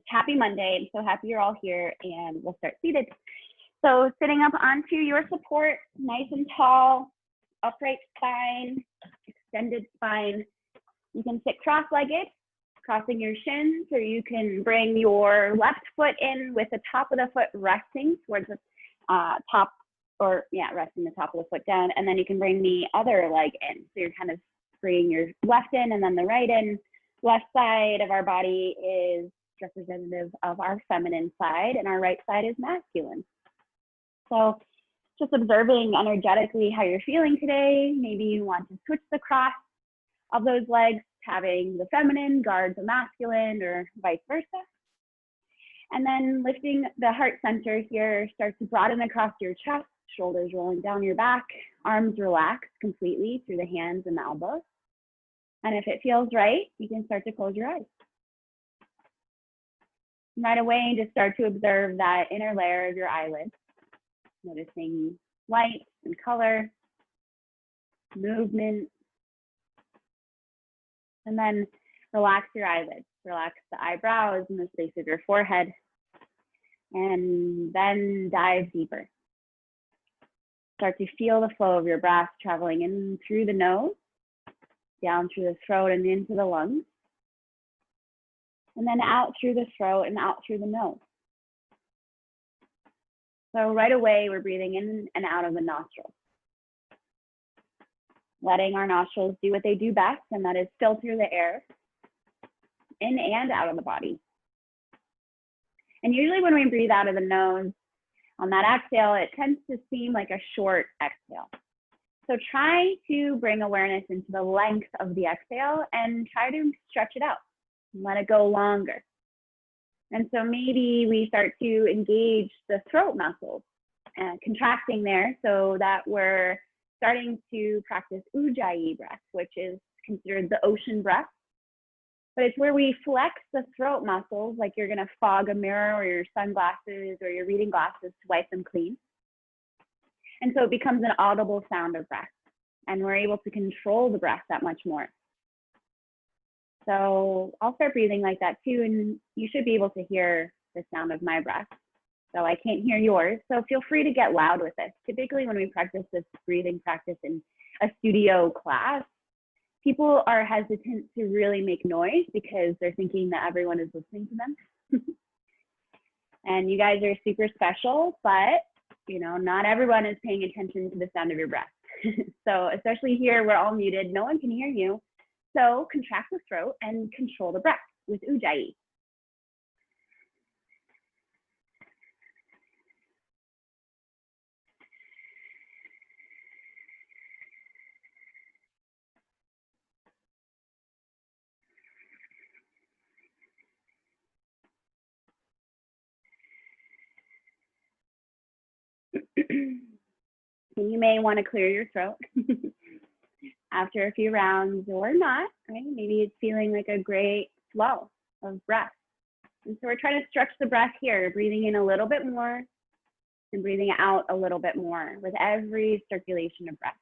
Happy Monday. I'm so happy you're all here, and we'll start seated. So sitting up onto your support, nice and tall, upright spine, extended spine. You can sit cross-legged, crossing your shins, or you can bring your left foot in with the top of the foot resting towards the top, or resting the top of the foot down, and then you can bring the other leg in. So you're kind of bringing your left in and then the right in. Left side of our body is representative of our feminine side, and our right side is masculine. So just observing energetically how you're feeling today. Maybe you want to switch the cross of those legs, having the feminine guard the masculine, or vice versa. And then lifting the heart center here, start to broaden across your chest, shoulders rolling down your back, arms relaxed completely through the hands and the elbows. And if it feels right, you can start to close your eyes. Right away, just start to observe that inner layer of your eyelids, noticing light and color, movement, and then relax your eyelids. Relax the eyebrows and the space of your forehead, and then dive deeper. Start to feel the flow of your breath traveling in through the nose, down through the throat and into the lungs, and then out through the throat and out through the nose. So right away, we're breathing in and out of the nostrils, letting our nostrils do what they do best, and that is filter the air in and out of the body. And usually when we breathe out of the nose, on that exhale, it tends to seem like a short exhale. So try to bring awareness into the length of the exhale and try to stretch it out and let it go longer. And so maybe we start to engage the throat muscles and contracting there, so that we're starting to practice Ujjayi breath, which is considered the ocean breath. But it's where we flex the throat muscles, like you're gonna fog a mirror or your sunglasses or your reading glasses to wipe them clean. And so it becomes an audible sound of breath, and we're able to control the breath that much more. So I'll start breathing like that too, and you should be able to hear the sound of my breath. So I can't hear yours, so feel free to get loud with this. Typically when we practice this breathing practice in a studio class, people are hesitant to really make noise because they're thinking that everyone is listening to them. And you guys are super special, but not everyone is paying attention to the sound of your breath. So especially here, we're all muted, no one can hear you. So contract the throat and control the breath with Ujjayi. You may want to clear your throat after a few rounds, or not, right? Maybe it's feeling like a great flow of breath. And so we're trying to stretch the breath here, breathing in a little bit more and breathing out a little bit more with every circulation of breath.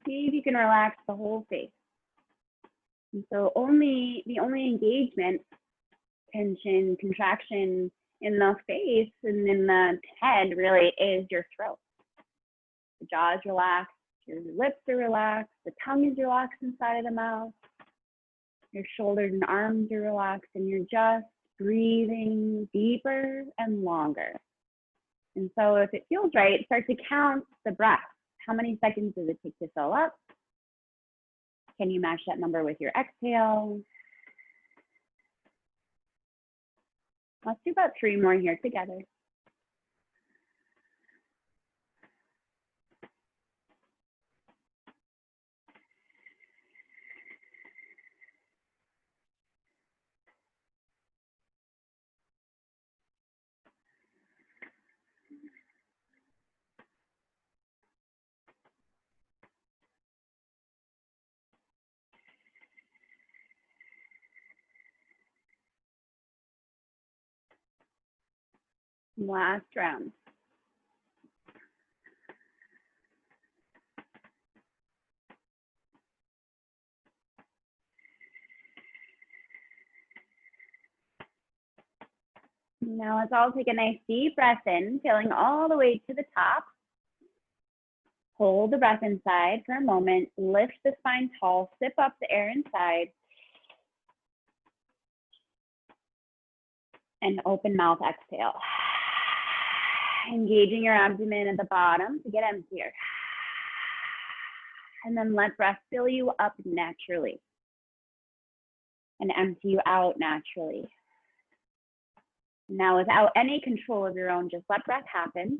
See if you can relax the whole face. And so the only engagement, tension, contraction in the face and in the head really is your throat. The jaw is relaxed, your lips are relaxed, the tongue is relaxed inside of the mouth, your shoulders and arms are relaxed, and you're just breathing deeper and longer. And so if it feels right, start to count the breath. How many seconds does it take to fill up? Can you match that number with your exhale? Let's do about 3 more here together. Last round. Now let's all take a nice deep breath in, feeling all the way to the top. Hold the breath inside for a moment, lift the spine tall, sip up the air inside, and open mouth exhale. Engaging your abdomen at the bottom to get emptier. And then let breath fill you up naturally and empty you out naturally. Now, without any control of your own, just let breath happen.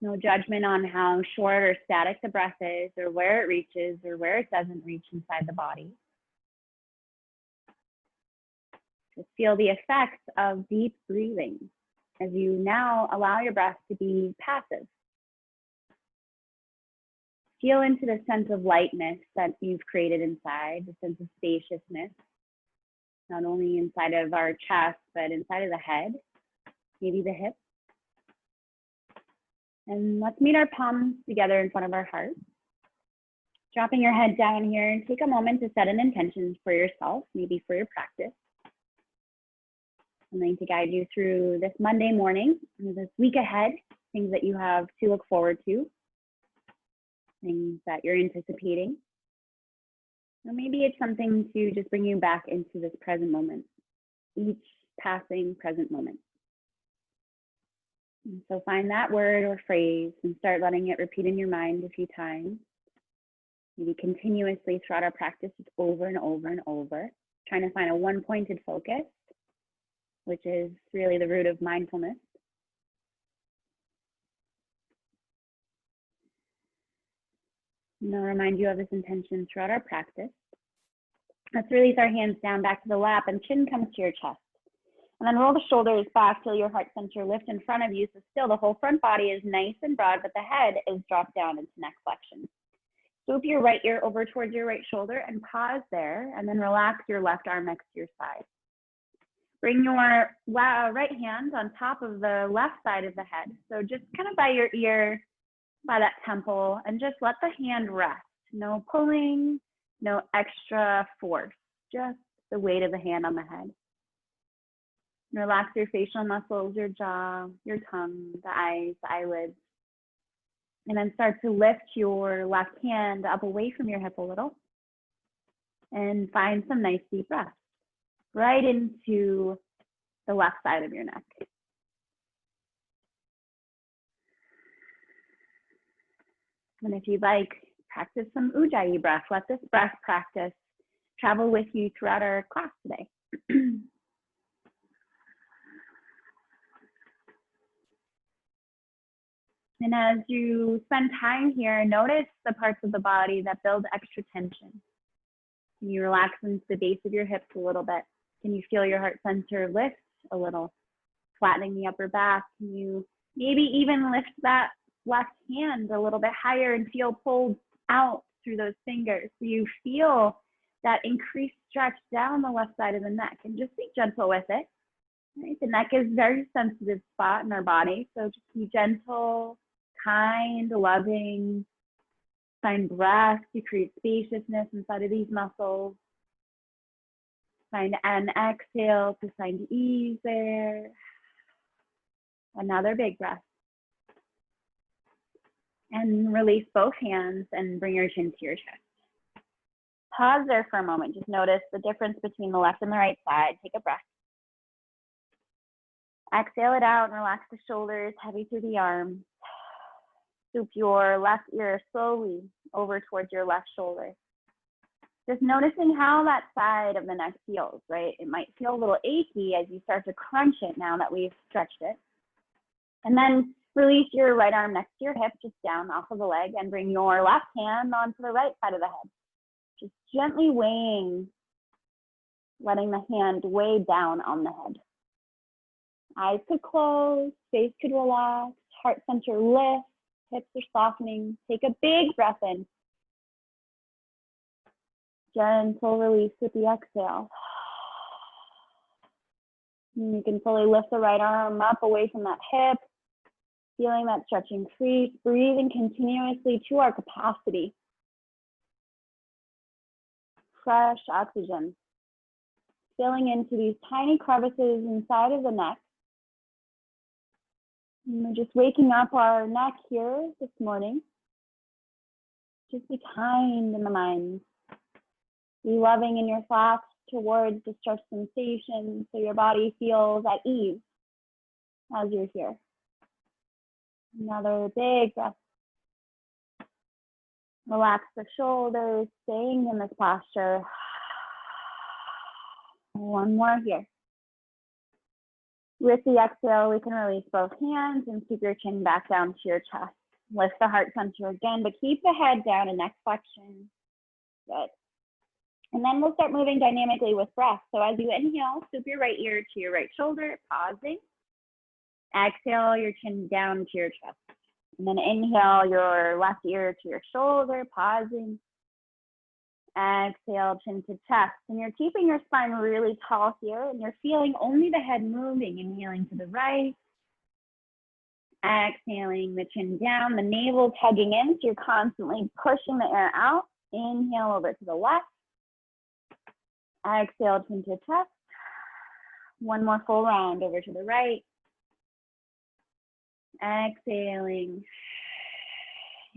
No judgment on how short or static the breath is, or where it reaches, or where it doesn't reach inside the body. Just feel the effects of deep breathing as you now allow your breath to be passive. Feel into the sense of lightness that you've created inside, the sense of spaciousness, not only inside of our chest, but inside of the head, maybe the hips. And let's meet our palms together in front of our heart. Dropping your head down here, and take a moment to set an intention for yourself, maybe for your practice. I'm going to guide you through this Monday morning, this week ahead, things that you have to look forward to, things that you're anticipating. Or maybe it's something to just bring you back into this present moment, each passing present moment. And so find that word or phrase and start letting it repeat in your mind a few times. Maybe continuously throughout our practice, just over and over and over, trying to find a one-pointed focus, which is really the root of mindfulness. And I'll remind you of this intention throughout our practice. Let's release our hands down back to the lap and chin comes to your chest. And then roll the shoulders back till your heart center lift in front of you. So still the whole front body is nice and broad, but the head is dropped down into neck flexion. Swoop your right ear over towards your right shoulder and pause there, and then relax your left arm next to your side. Bring your right hand on top of the left side of the head. So just kind of by your ear, by that temple, and just let the hand rest. No pulling, no extra force, just the weight of the hand on the head. Relax your facial muscles, your jaw, your tongue, the eyes, the eyelids. And then start to lift your left hand up away from your hip a little. And find some nice deep breaths right into the left side of your neck. And if you'd like, practice some Ujjayi breath. Let this breath practice travel with you throughout our class today. And as you spend time here, notice the parts of the body that build extra tension. Can you relax into the base of your hips a little bit? Can you feel your heart center lift a little, flattening the upper back? Can you maybe even lift that left hand a little bit higher and feel pulled out through those fingers? So you feel that increased stretch down the left side of the neck, and just be gentle with it. Right? The neck is a very sensitive spot in our body, so just be gentle, kind, loving. Find breath to create spaciousness inside of these muscles. Find an exhale to find ease there. Another big breath. And release both hands and bring your chin to your chest. Pause there for a moment. Just notice the difference between the left and the right side. Take a breath. Exhale it out and relax the shoulders, heavy through the arms. Swoop your left ear slowly over towards your left shoulder. Just noticing how that side of the neck feels, right? It might feel a little achy as you start to crunch it now that we've stretched it. And then release your right arm next to your hip, just down off of the leg, and bring your left hand onto the right side of the head. Just gently weighing, letting the hand weigh down on the head. Eyes could close, face could relax, heart center lift, hips are softening. Take a big breath in. Gentle release with the exhale. And you can fully lift the right arm up away from that hip, feeling that stretch increase, breathing continuously to our capacity. Fresh oxygen. Filling into these tiny crevices inside of the neck. And we're just waking up our neck here this morning. Just be kind in the mind. Be loving in your thoughts towards the stretch sensation so your body feels at ease as you're here. Another big breath. Relax the shoulders, staying in this posture. One more here. With the exhale, we can release both hands and keep your chin back down to your chest. Lift the heart center again, but keep the head down and neck flexion. Good. And then we'll start moving dynamically with breath. So as you inhale, scoop your right ear to your right shoulder, pausing. Exhale, your chin down to your chest. And then inhale, your left ear to your shoulder, pausing. Exhale, chin to chest. And you're keeping your spine really tall here, and you're feeling only the head moving. Inhaling to the right. Exhaling, the chin down, the navel tugging in, so you're constantly pushing the air out. Inhale over to the left. Exhale, chin to chest. One more full round over to the right. Exhaling.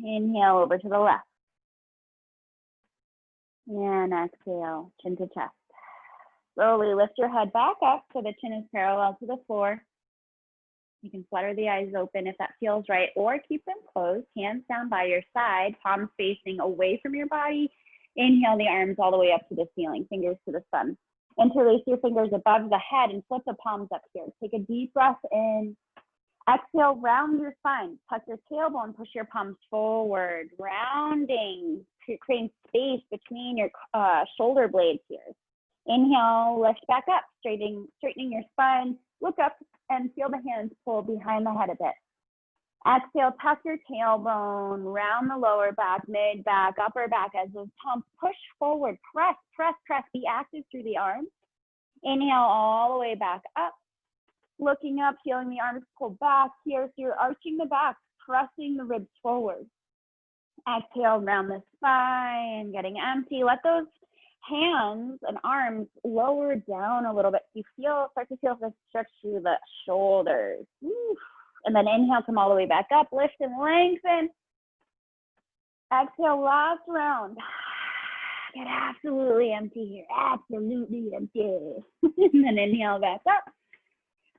Inhale over to the left. And exhale, chin to chest. Slowly lift your head back up so the chin is parallel to the floor. You can flutter the eyes open if that feels right, or keep them closed, hands down by your side, palms facing away from your body. Inhale the arms all the way up to the ceiling, fingers to the sun. Interlace your fingers above the head and flip the palms up here. Take a deep breath in. Exhale, round your spine. Tuck your tailbone, push your palms forward, rounding, creating space between your shoulder blades here. Inhale, lift back up, straightening your spine. Look up and feel the hands pull behind the head a bit. Exhale, tuck your tailbone, round the lower back, mid back, upper back as those palms push forward. Press, press, press. Be active through the arms. Inhale all the way back up. Looking up, feeling the arms pull back here. So you're arching the back, pressing the ribs forward. Exhale, round the spine, getting empty. Let those hands and arms lower down a little bit. You start to feel the stretch through the shoulders. Oof. And then inhale, come all the way back up, lift and lengthen. Exhale, last round. Get absolutely empty here, absolutely empty. And then inhale back up.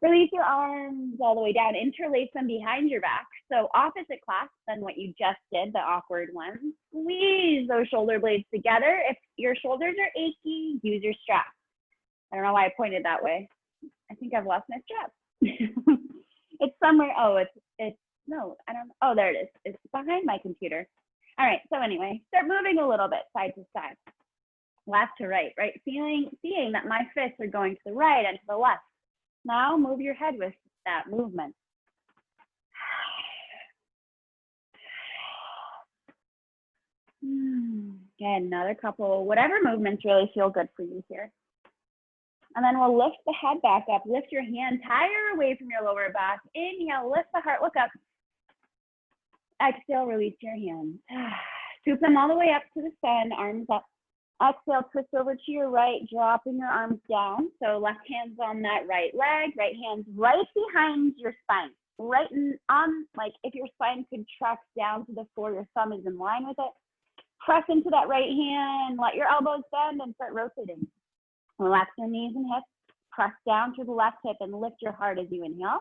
Release your arms all the way down, interlace them behind your back. So opposite clasp than what you just did, the awkward one. Squeeze those shoulder blades together. If your shoulders are achy, use your strap. I don't know why I pointed that way. I think I've lost my strap. It's somewhere, oh, no, I don't, oh, there it is. It's behind my computer. All right, so anyway, start moving a little bit side to side, left to right, right? Seeing that my fists are going to the right and to the left. Now move your head with that movement. Again, another couple, whatever movements really feel good for you here. And then we'll lift the head back up, lift your hands higher away from your lower back. Inhale, lift the heart, look up. Exhale, release your hands. Scoop them all the way up to the sun, arms up. Exhale, twist over to your right, dropping your arms down. So left hand's on that right leg, right hand's right behind your spine. Right on, like if your spine could track down to the floor, your thumb is in line with it. Press into that right hand, let your elbows bend and start rotating. Relax your knees and hips, press down through the left hip and lift your heart as you inhale.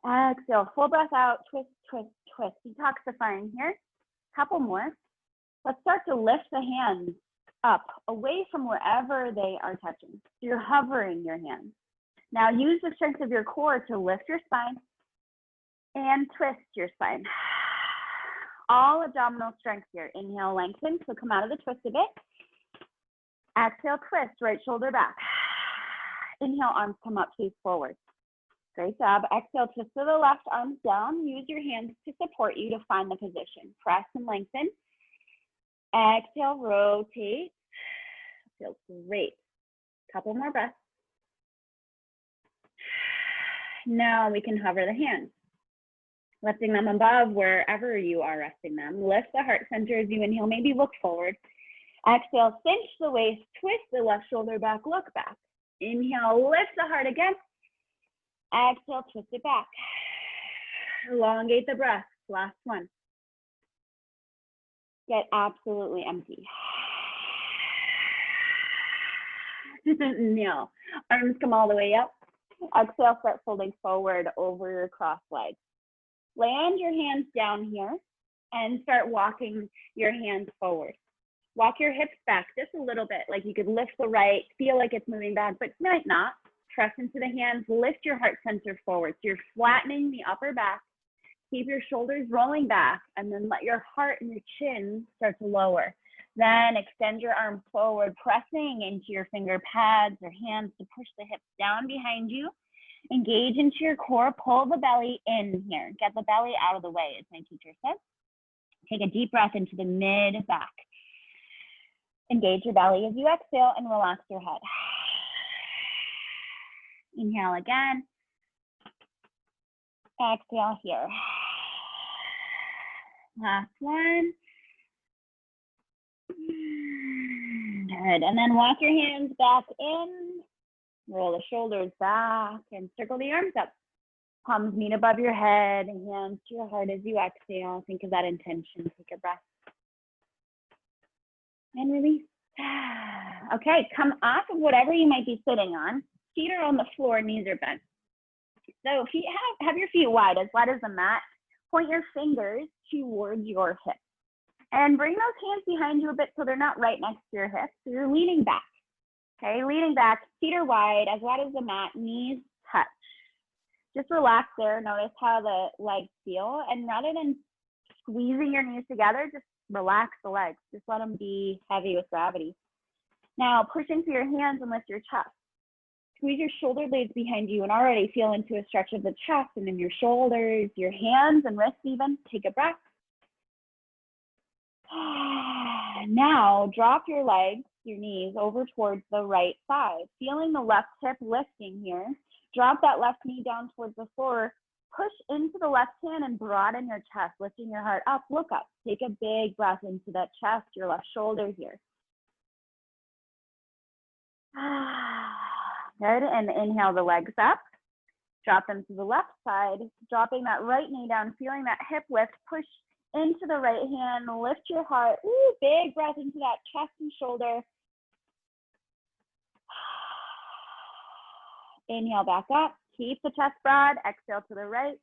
Exhale, full breath out, twist, twist, twist. Detoxifying here. Couple more. Let's start to lift the hands up, away from wherever they are touching. So you're hovering your hands. Now use the strength of your core to lift your spine and twist your spine. All abdominal strength here. Inhale, lengthen, so come out of the twist a bit. Exhale, twist, right shoulder back. Inhale, arms come up, face forward. Great job. Exhale, twist to the left, arms down. Use your hands to support you to find the position. Press and lengthen. Exhale, rotate. Feels great. Couple more breaths. Now we can hover the hands, lifting them above wherever you are resting them. Lift the heart center as you inhale, maybe look forward. Exhale, cinch the waist, twist the left shoulder back, look back. Inhale, lift the heart again. Exhale, twist it back. Elongate the breath. Last one. Get absolutely empty. Inhale, arms come all the way up. Exhale, start folding forward over your cross legs. Land your hands down here and start walking your hands forward. Walk your hips back just a little bit, like you could lift the right, feel like it's moving back, but might not. Press into the hands, lift your heart center forward. So you're flattening the upper back, keep your shoulders rolling back, and then let your heart and your chin start to lower. Then extend your arms forward, pressing into your finger pads or hands to push the hips down behind you. Engage into your core, pull the belly in here. Get the belly out of the way, as my teacher said. Take a deep breath into the mid back. Engage your belly as you exhale and relax your head. Inhale again. Exhale here. Last one. Good. And then walk your hands back in. Roll the shoulders back and circle the arms up. Palms meet above your head, hands to your heart as you exhale. Think of that intention. Take a breath. And release. Okay, come off of whatever you might be sitting on. Feet are on the floor, knees are bent. So if you have your feet wide as the mat, point your fingers towards your hips. And bring those hands behind you a bit so they're not right next to your hips. So you're leaning back. Okay, leaning back, feet are wide, as wide as the mat, knees touch. Just relax there. Notice how the legs feel. And rather than squeezing your knees together, just relax the legs. Just let them be heavy with gravity. Now, push into your hands and lift your chest. Squeeze your shoulder blades behind you and already feel into a stretch of the chest and in your shoulders, your hands and wrists even. Take a breath. Now, drop your legs, your knees over towards the right side. Feeling the left hip lifting here. Drop that left knee down towards the floor. Push into the left hand and broaden your chest, lifting your heart up. Look up. Take a big breath into that chest, your left shoulder here. Good. And inhale the legs up. Drop them to the left side. Dropping that right knee down, feeling that hip lift. Push into the right hand. Lift your heart. Ooh, big breath into that chest and shoulder. Inhale back up. Keep the chest broad. Exhale to the right.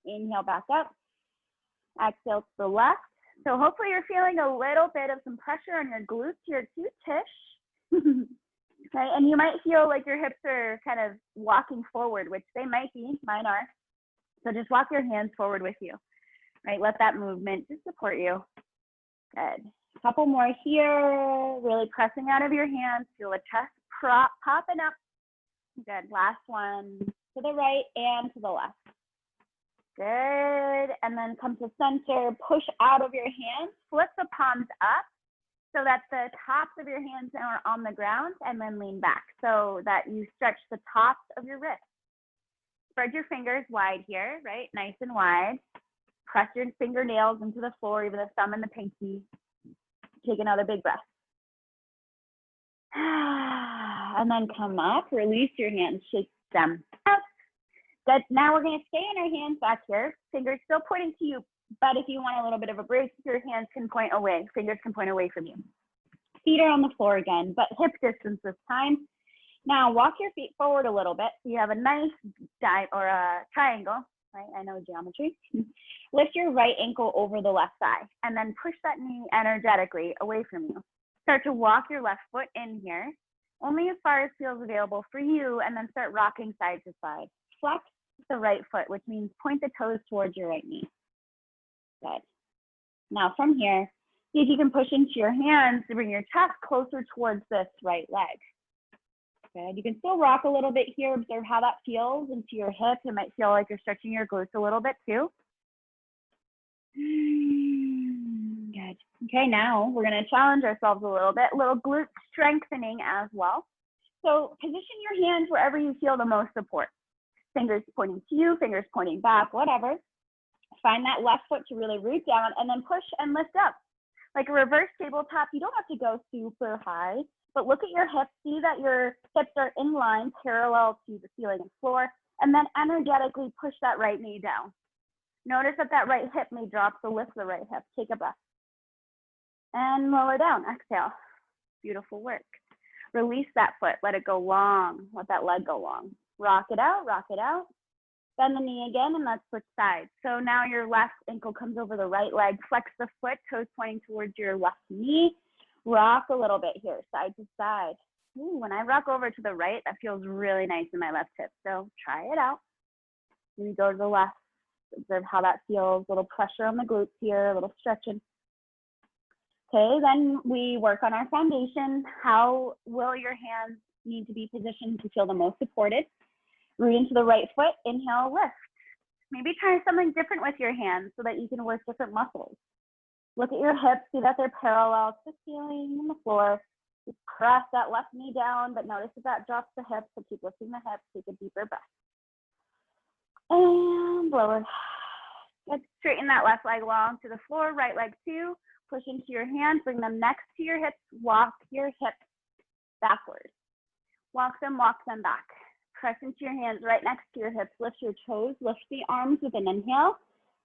Inhale back up. Exhale to the left. So hopefully you're feeling a little bit of some pressure on your glutes here too, Tish. Right, and you might feel like your hips are kind of walking forward, which they might be. Mine are. So just walk your hands forward with you. Right, let that movement just support you. Good. A couple more here. Really pressing out of your hands. Feel the chest popping up. Good. Last one to the right and to the left. Good. And then come to center. Push out of your hands. Flip the palms up so that the tops of your hands are on the ground, and then lean back so that you stretch the tops of your wrists. Spread your fingers wide here, right? Nice and wide. Press your fingernails into the floor, even the thumb and the pinky. Take another big breath. And then come up, release your hands, shake them out. Good. Now we're going to stay in our hands back here. Fingers still pointing to you, but if you want a little bit of a break, your hands can point away. Fingers can point away from you. Feet are on the floor again, but hip distance this time. Now walk your feet forward a little bit so you have a nice triangle. Right? I know geometry. Lift your right ankle over the left thigh and then push that knee energetically away from you. Start to walk your left foot in here, only as far as feels available for you, and then start rocking side to side. Flex the right foot, which means point the toes towards your right knee. Good. Now from here, see if you can push into your hands to bring your chest closer towards this right leg. Good. You can still rock a little bit here. Observe how that feels into your hip. It might feel like you're stretching your glutes a little bit too. Good. Okay, now we're going to challenge ourselves a little glute strengthening as well. So position your hands wherever you feel the most support. Fingers pointing to you, fingers pointing back, whatever. Find that left foot to really root down and then push and lift up. Like a reverse tabletop, you don't have to go super high, but look at your hips. See that your hips are in line, parallel to the ceiling and floor, and then energetically push that right knee down. Notice that that right hip may drop, so lift the right hip. Take a breath. And lower down, exhale. Beautiful work. Release that foot, let it go long, let that leg go long. Rock it out, bend the knee again, and let's switch sides. So now your left ankle comes over the right leg, flex the foot, toes pointing towards your left knee. Rock a little bit here, side to side. Ooh, when I rock over to the right, that feels really nice in my left hip. So try it out. Maybe go to the left, observe how that feels, a little pressure on the glutes here, a little stretching. Okay, then we work on our foundation. How will your hands need to be positioned to feel the most supported? Root into the right foot, inhale, lift. Maybe try something different with your hands so that you can work different muscles. Look at your hips, see that they're parallel to the ceiling and the floor. Just press that left knee down, but notice if that drops the hips, so keep lifting the hips, take a deeper breath. And lower. Let's straighten that left leg long to the floor, right leg too. Push into your hands, bring them next to your hips, walk your hips backwards. Walk them back. Press into your hands right next to your hips, lift your toes, lift the arms with an inhale,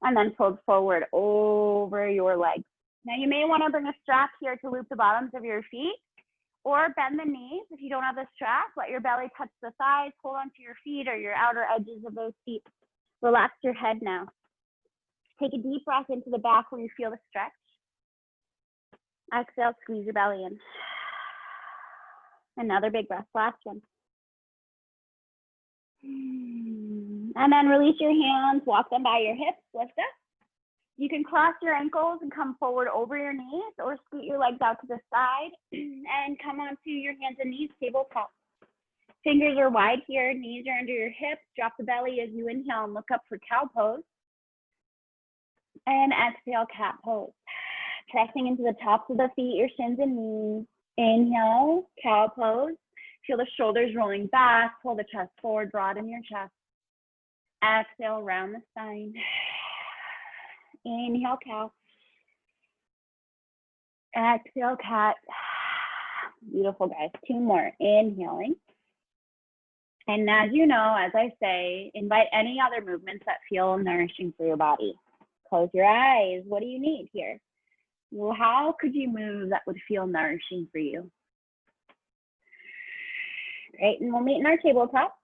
and then fold forward over your legs. Now you may want to bring a strap here to loop the bottoms of your feet, or bend the knees. If you don't have the strap, let your belly touch the thighs, hold onto your feet or your outer edges of those feet. Relax your head now. Take a deep breath into the back where you feel the stretch. Exhale, squeeze your belly in. Another big breath, last one. And then release your hands, walk them by your hips, lift up. You can cross your ankles and come forward over your knees, or scoot your legs out to the side and come onto your hands and knees, tabletop. Fingers are wide here, knees are under your hips. Drop the belly as you inhale and look up for cow pose. And exhale, cat pose. Pressing into the tops of the feet, your shins and knees. Inhale, cow pose. Feel the shoulders rolling back, pull the chest forward, broaden your chest. Exhale, round the spine. Inhale, cow. Exhale, cat. Beautiful, guys. Two more. Inhaling. And as you know, as I say, invite any other movements that feel nourishing for your body. Close your eyes. What do you need here? Well, how could you move that would feel nourishing for you? Great, and we'll meet in our tabletop.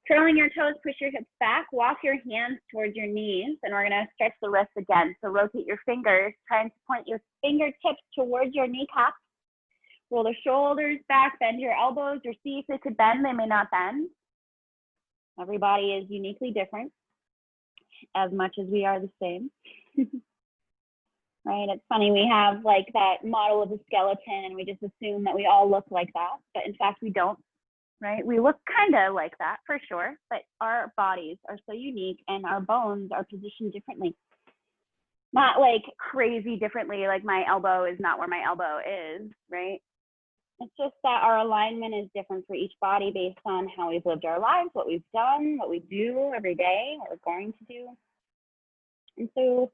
Curling your toes, push your hips back, walk your hands towards your knees, and we're gonna stretch the wrists again. So rotate your fingers, trying to point your fingertips towards your kneecaps. Roll the shoulders back, bend your elbows, or see if they could bend, they may not bend. Everybody is uniquely different, as much as we are the same. Right, it's funny, we have like that model of a skeleton and we just assume that we all look like that, but in fact we don't. Right? We look kind of like that for sure, but our bodies are so unique and our bones are positioned differently. Not like crazy differently, like my elbow is not where my elbow is, right? It's just that our alignment is different for each body based on how we've lived our lives, what we've done, what we do every day, what we're going to do. And so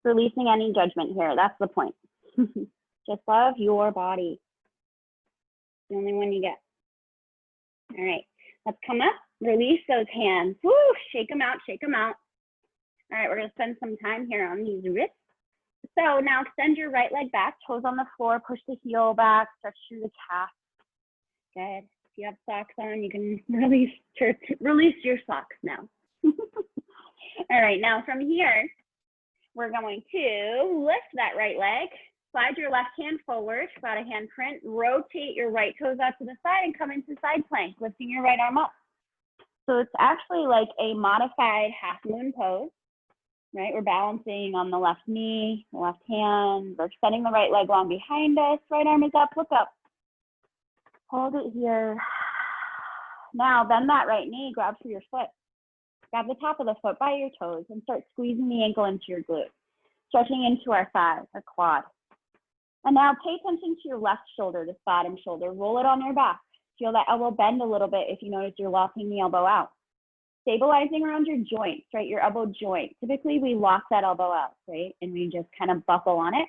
releasing any judgment here, that's the point. Just love your body. It's the only one you get. All right, let's come up, release those hands. Woo, shake them out, shake them out. All right, we're gonna spend some time here on these wrists. So now extend your right leg back, toes on the floor, push the heel back, stretch through the calf. Good, if you have socks on, you can release your socks now. All right, now from here, we're going to lift that right leg. Slide your left hand forward, about a hand print, rotate your right toes out to the side and come into side plank, lifting your right arm up. So it's actually like a modified half moon pose, right? We're balancing on the left knee, the left hand, we're extending the right leg long behind us, right arm is up, look up. Hold it here. Now bend that right knee, grab for your foot. Grab the top of the foot by your toes and start squeezing the ankle into your glute, stretching into our thigh, our quad. And now pay attention to your left shoulder, this bottom shoulder. Roll it on your back. Feel that elbow bend a little bit if you notice you're locking the elbow out. stabilizing around your joints, right? Your elbow joint. Typically, we lock that elbow out, right? And we just kind of buckle on it.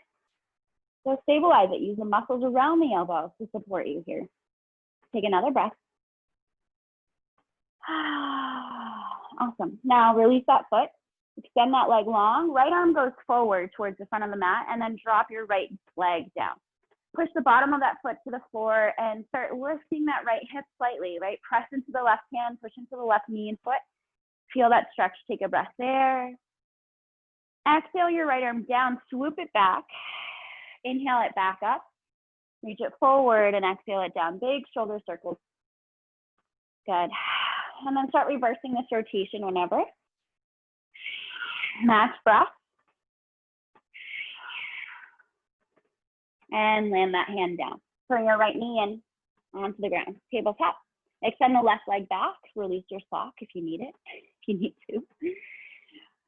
So stabilize it. Use the muscles around the elbow to support you here. Take another breath. Awesome. Now release that foot. Extend that leg long. Right arm goes forward towards the front of the mat, and then drop your right leg down. Push the bottom of that foot to the floor and start lifting that right hip slightly, right? Press into the left hand, push into the left knee and foot. Feel that stretch. Take a breath there. Exhale your right arm down, swoop it back. Inhale it back up. Reach it forward and exhale it down. Big shoulder circles. Good. And then start reversing this rotation whenever. Max breath. And land that hand down. Bring your right knee in onto the ground. Tabletop. Extend the left leg back. Release your sock if you need it, if you need to.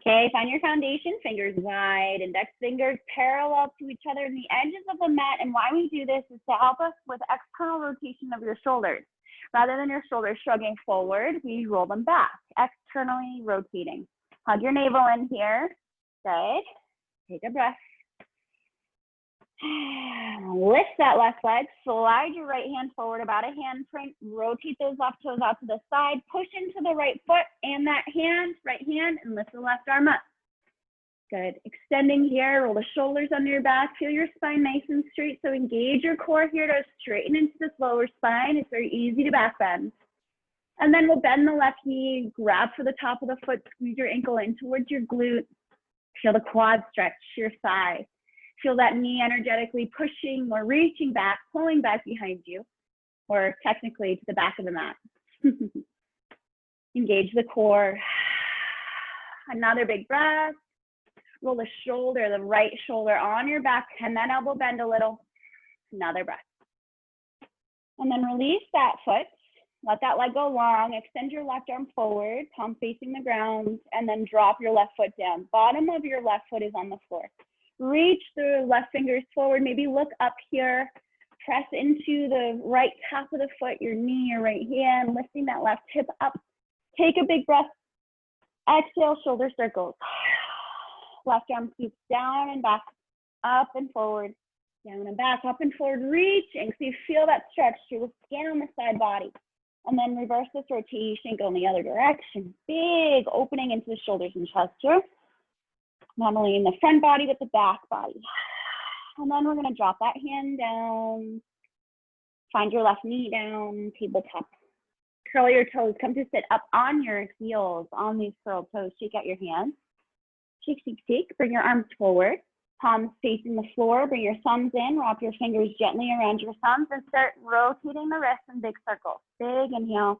Okay, find your foundation, fingers wide, index fingers parallel to each other in the edges of the mat. And why we do this is to help us with external rotation of your shoulders. Rather than your shoulders shrugging forward, we roll them back, externally rotating. Hug your navel in here. Good. Take a breath. Lift that left leg, slide your right hand forward about a handprint, rotate those left toes out to the side, push into the right foot and that hand, right hand, and lift the left arm up. Good. Extending here, roll the shoulders under your back, feel your spine nice and straight. So engage your core here to straighten into this lower spine. It's very easy to back bend. And then we'll bend the left knee, grab for the top of the foot, squeeze your ankle in towards your glute. Feel the quad stretch, your thigh. Feel that knee energetically pushing or reaching back, pulling back behind you, or technically to the back of the mat. Engage the core. Another big breath. Roll the shoulder, the right shoulder on your back, and then elbow bend a little. Another breath. And then release that foot. Let that leg go long. Extend your left arm forward, palm facing the ground, and then drop your left foot down. Bottom of your left foot is on the floor. Reach the left fingers forward, maybe look up here, press into the right top of the foot, your knee, your right hand, lifting that left hip up. Take a big breath. Exhale, shoulder circles. Left arm scoops down and back, up and forward, down and back, up and forward, reaching. So you feel that stretch through the skin on the side body. And then reverse this rotation, go in the other direction. Big opening into the shoulders and chest here. Not only in the front body, but the back body. And then we're gonna drop that hand down. Find your left knee down, tabletop. Curl your toes, come to sit up on your heels, on these curled toes. Shake out your hands. Shake, shake, shake. Bring your arms forward. Palms facing the floor. Bring your thumbs in. Wrap your fingers gently around your thumbs and start rotating the wrists in big circles. Big inhale.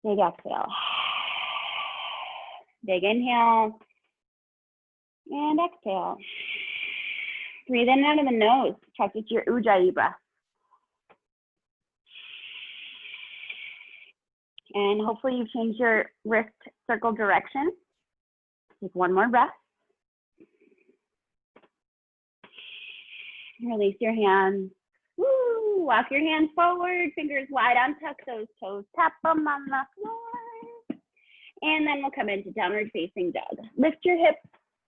Big exhale. Big inhale. And exhale. Breathe in out of the nose. Practice your Ujjayi breath. And hopefully you've changed your wrist circle direction. Take one more breath. Release your hands. Woo! Walk your hands forward, fingers wide, untuck those toes, tap them on the floor. And then we'll come into downward facing dog. Lift your hips.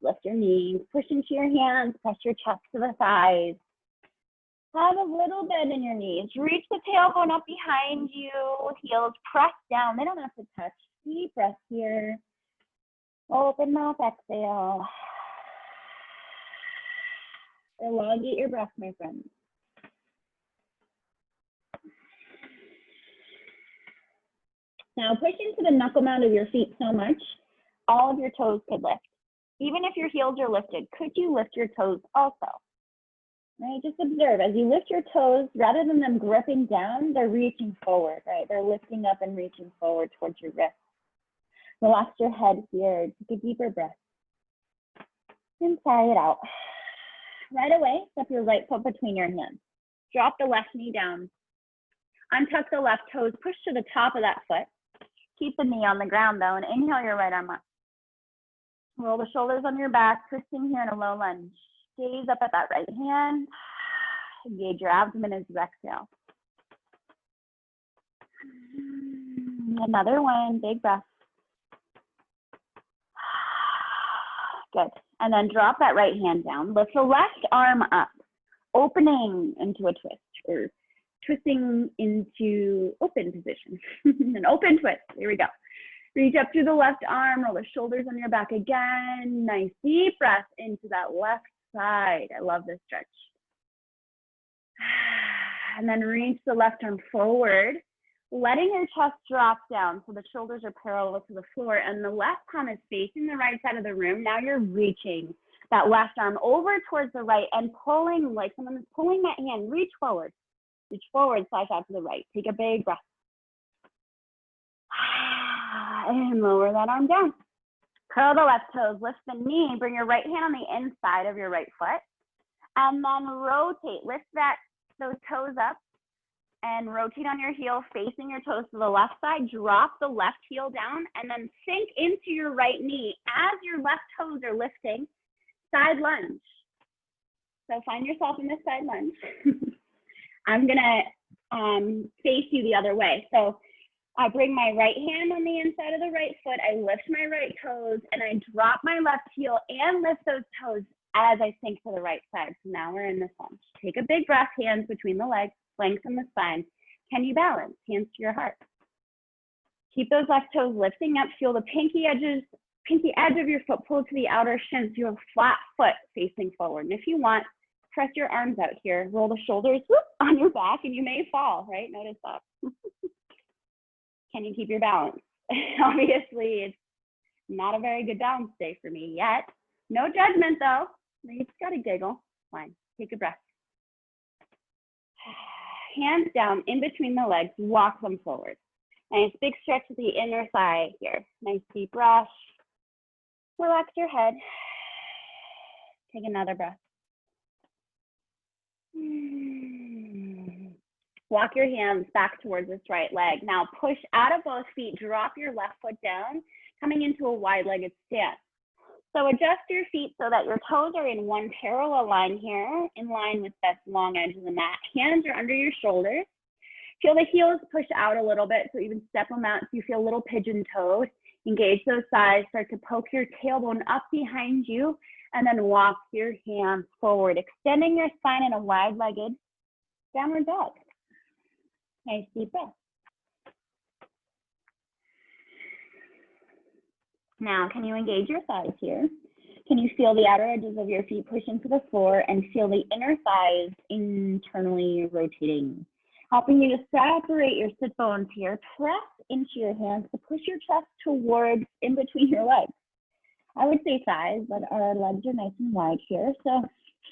Lift your knees, push into your hands, press your chest to the thighs. Have a little bend in your knees. Reach the tailbone up behind you. Heels press down. They don't have to touch. Deep breath here. Open mouth, exhale. Elongate your breath, my friends. Now push into the knuckle mound of your feet so much, all of your toes could lift. Even if your heels are lifted, could you lift your toes also? Right, just observe, as you lift your toes, rather than them gripping down, they're reaching forward, right? They're lifting up and reaching forward towards your wrist. Relax your head here, take a deeper breath. And sigh it out. Right away, step your right foot between your hands. Drop the left knee down. Untuck the left toes, push to the top of that foot. Keep the knee on the ground though, and inhale your right arm up. Roll the shoulders on your back, twisting here in a low lunge. Gaze up at that right hand. Engage your abdomen as you exhale. Another one, big breath. Good. And then drop that right hand down. Lift the left arm up, opening into a twist, or twisting into open position. An open twist. Here we go. Reach up through the left arm, roll the shoulders on your back again. Nice deep breath into that left side. I love this stretch. And then reach the left arm forward, letting your chest drop down so the shoulders are parallel to the floor and the left palm is facing the right side of the room. Now you're reaching that left arm over towards the right and pulling like someone is pulling that hand. Reach forward, slice out to the right. Take a big breath. And lower that arm down. Curl the left toes, lift the knee, bring your right hand on the inside of your right foot, and then rotate. Lift those toes up and rotate on your heel, facing your toes to the left side. Drop the left heel down and then sink into your right knee as your left toes are lifting. Side lunge. So find yourself in this side lunge. I'm gonna face you the other way. So I bring my right hand on the inside of the right foot. I lift my right toes and I drop my left heel and lift those toes as I sink to the right side. So now we're in this lunge. Take a big breath, hands between the legs, lengthen the spine. Can you balance? Hands to your heart. Keep those left toes lifting up. Feel the pinky edge of your foot pull to the outer shins. You have a flat foot facing forward. And if you want, press your arms out here. Roll the shoulders on your back and you may fall, right? Notice that. Can you keep your balance? Obviously, it's not a very good balance day for me yet. No judgment though. You just gotta giggle. Fine. Take a breath. Hands down in between the legs, walk them forward. Nice big stretch of the inner thigh here. Nice deep breath. Relax your head. Take another breath. Walk your hands back towards this right leg. Now push out of both feet, drop your left foot down, coming into a wide-legged stance. So adjust your feet so that your toes are in one parallel line here, in line with that long edge of the mat. Hands are under your shoulders. Feel the heels push out a little bit, so even step them out so you feel a little pigeon-toed. Engage those thighs, start to poke your tailbone up behind you, and then walk your hands forward, extending your spine in a wide-legged downward dog. Nice deep breath. Now, can you engage your thighs here? Can you feel the outer edges of your feet push into the floor and feel the inner thighs internally rotating, helping you to separate your sit bones here. Press into your hands to push your chest towards in between your legs. I would say thighs, but our legs are nice and wide here. So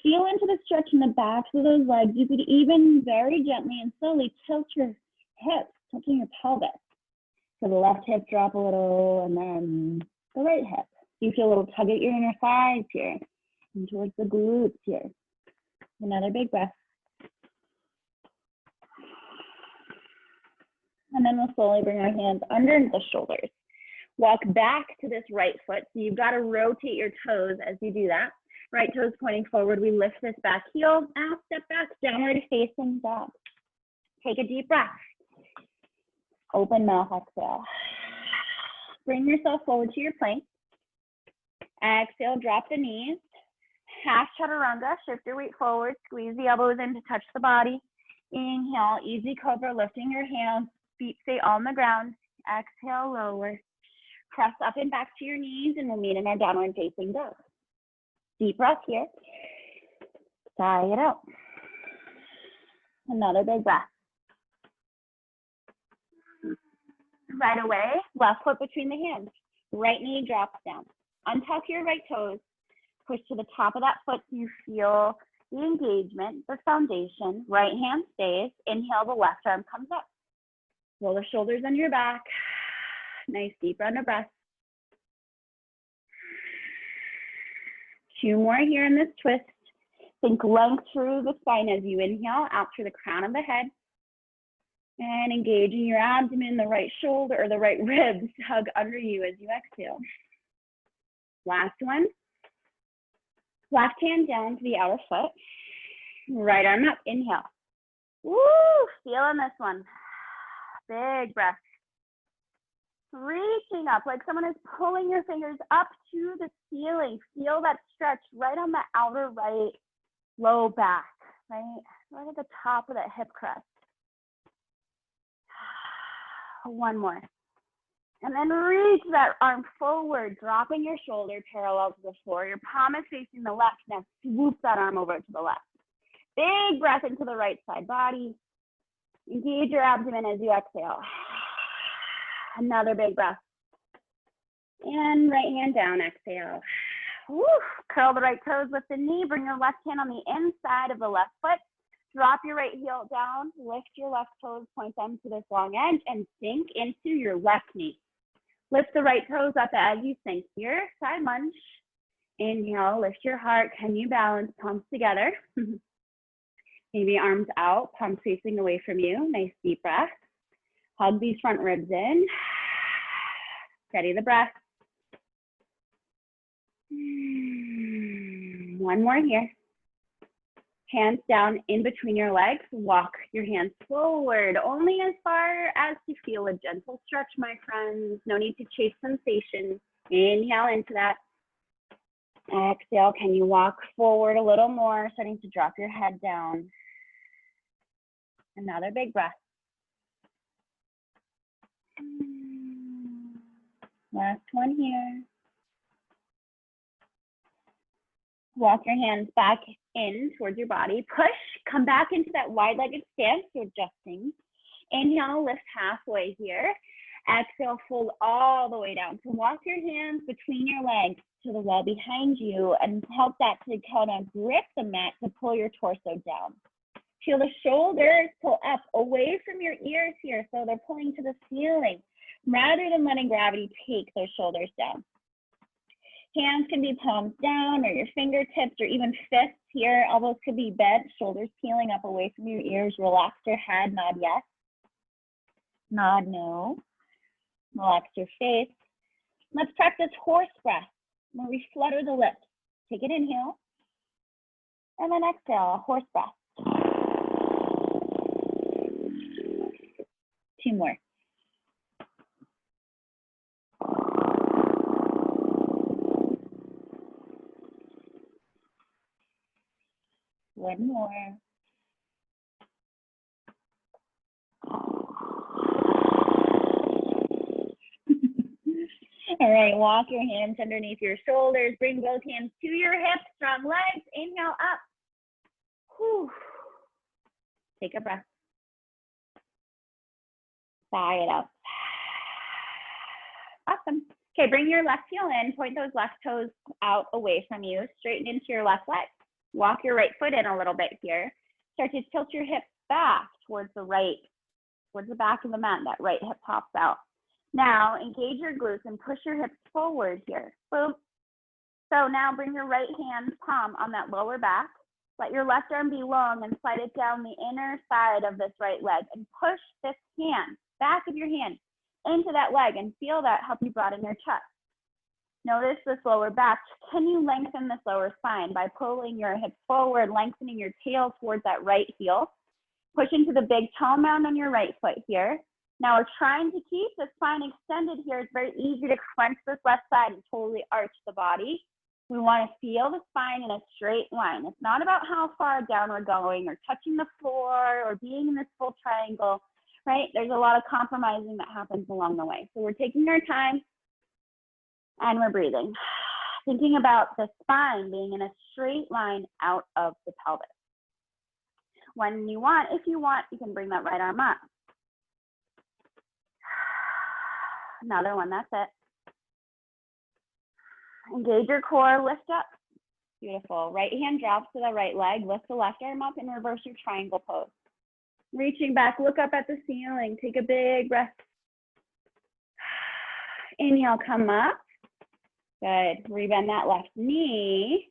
feel into the stretch in the backs of those legs. You could even very gently and slowly tilt your hips, tilting your pelvis. So the left hip drop a little and then the right hip. You feel a little tug at your inner thighs here and towards the glutes here. Another big breath. And then we'll slowly bring our hands under the shoulders. Walk back to this right foot. So you've got to rotate your toes as you do that. Right toes pointing forward. We lift this back heel. Now step back, downward facing dog. Take a deep breath. Open mouth, exhale. Bring yourself forward to your plank. Exhale, drop the knees. Half chaturanga, shift your weight forward. Squeeze the elbows in to touch the body. Inhale, easy cobra, lifting your hands. Feet stay on the ground. Exhale, lower. Press up and back to your knees and we'll meet in our downward facing dog. Deep breath here. Sigh it out. Another big breath. Right away, left foot between the hands. Right knee drops down. Untuck your right toes. Push to the top of that foot so you feel the engagement, the foundation. Right hand stays. Inhale, the left arm comes up. Roll the shoulders on your back. Nice deep round of breath. 2 more here in this twist. Think length through the spine as you inhale, out through the crown of the head. And engaging your abdomen, the right shoulder or the right ribs hug under you as you exhale. Last one. Left hand down to the outer foot. Right arm up, inhale. Woo, feeling this one. Big breath. reaching up like someone is pulling your fingers up to the ceiling. Feel that stretch right on the outer right low back, right? Right at the top of that hip crest. One more. And then reach that arm forward, dropping your shoulder parallel to the floor. Your palm is facing the left. Now swoop that arm over to the left. Big breath into the right side body. Engage your abdomen as you exhale. Another big breath. And right hand down, exhale. Woo. Curl the right toes, lift the knee, bring your left hand on the inside of the left foot. Drop your right heel down, lift your left toes, point them to this long edge, and sink into your left knee. Lift the right toes up as you sink here, side lunge. Inhale, lift your heart. Can you balance? Palms together. Maybe arms out, palms facing away from you. Nice deep breath. Hug these front ribs in. Steady the breath. One more here. Hands down in between your legs. Walk your hands forward, only as far as to feel a gentle stretch, my friends. No need to chase sensation. Inhale into that. Exhale, can you walk forward a little more, starting to drop your head down. Another big breath. Last one here. Walk your hands back in towards your body. Push, come back into that wide-legged stance, so adjusting. Inhale, lift halfway here. Exhale, fold all the way down. So walk your hands between your legs to the wall behind you and help that to kind of grip the mat to pull your torso down. Feel the shoulders pull up away from your ears here, so they're pulling to the ceiling rather than letting gravity take those shoulders down. Hands can be palms down or your fingertips or even fists here. Elbows could be bent, shoulders peeling up away from your ears. Relax your head, nod yes. Nod no. Relax your face. Let's practice horse breath where we flutter the lips. Take an inhale and then exhale, horse breath. 2 more. One more. All right, walk your hands underneath your shoulders. Bring both hands to your hips, strong legs. Inhale up. Whew. Take a breath. Sigh it out. Awesome. Okay, bring your left heel in. Point those left toes out away from you. Straighten into your left leg. Walk your right foot in a little bit here. Start to tilt your hips back towards the right, towards the back of the mat. That right hip pops out. Now engage your glutes and push your hips forward here. Boom. So now bring your right hand palm on that lower back. Let your left arm be long and slide it down the inner side of this right leg and push this hand, back of your hand, into that leg and feel that help you broaden your chest. Notice this lower back. Can you lengthen this lower spine by pulling your hips forward, lengthening your tail towards that right heel? Push into the big toe mound on your right foot here. Now we're trying to keep the spine extended here. It's very easy to crunch this left side and totally arch the body. We want to feel the spine in a straight line. It's not about how far down we're going or touching the floor or being in this full triangle, right? There's a lot of compromising that happens along the way. So we're taking our time and we're breathing. Thinking about the spine being in a straight line out of the pelvis. When you want, if you want, you can bring that right arm up. Another one, that's it. Engage your core, lift up. Beautiful. Right hand drops to the right leg, lift the left arm up and reverse your triangle pose. Reaching back, look up at the ceiling, take a big breath. Inhale, come up. Good. Rebend that left knee.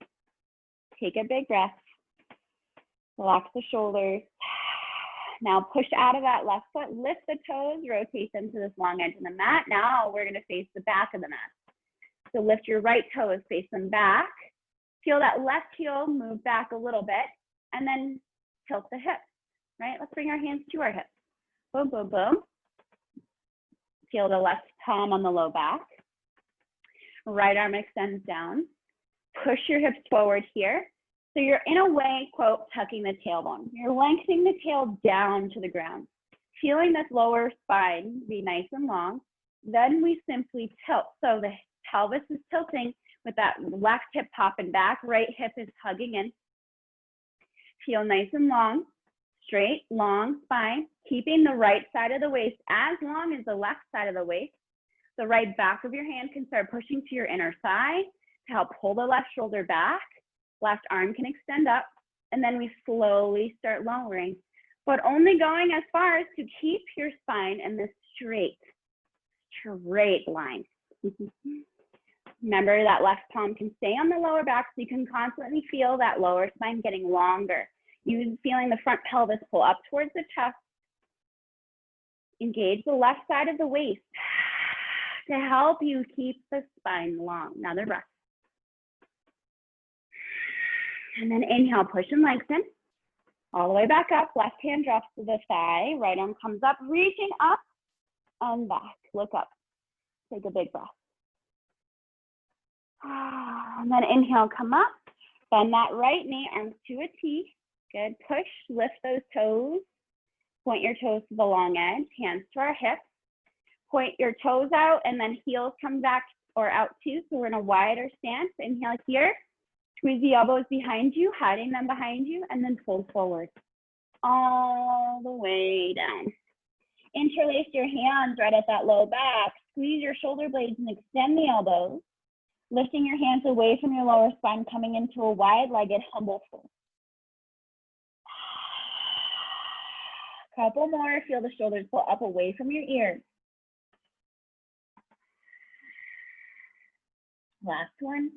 Take a big breath. Relax the shoulders. Now push out of that left foot, lift the toes, rotate them to this long edge of the mat. Now we're gonna face the back of the mat. So lift your right toes, face them back. Feel that left heel move back a little bit and then tilt the hips, right? Let's bring our hands to our hips. Boom, boom, boom. Feel the left palm on the low back. Right arm extends down. Push your hips forward here. So you're in a way, quote, tucking the tailbone. You're lengthening the tail down to the ground, feeling this lower spine be nice and long. Then we simply tilt. So the pelvis is tilting with that left hip popping back, right hip is hugging in. Feel nice and long, straight, long spine, keeping the right side of the waist as long as the left side of the waist. The right back of your hand can start pushing to your inner thigh to help pull the left shoulder back. Left arm can extend up, and then we slowly start lowering, but only going as far as to keep your spine in this straight line. Remember that left palm can stay on the lower back so you can constantly feel that lower spine getting longer. You feeling the front pelvis pull up towards the chest. Engage the left side of the waist to help you keep the spine long. Another breath. And then inhale, push and lengthen. All the way back up. Left hand drops to the thigh. Right arm comes up, reaching up and back. Look up. Take a big breath. And then inhale, come up. Bend that right knee, arms to a T. Good. Push, lift those toes. Point your toes to the long edge. Hands to our hips. Point your toes out and then heels come back or out too. So we're in a wider stance. Inhale here. Squeeze the elbows behind you, hiding them behind you, and then fold forward. All the way down. Interlace your hands right at that low back. Squeeze your shoulder blades and extend the elbows. Lifting your hands away from your lower spine, coming into a wide-legged humble fold. Couple more. Feel the shoulders pull up away from your ears. Last one.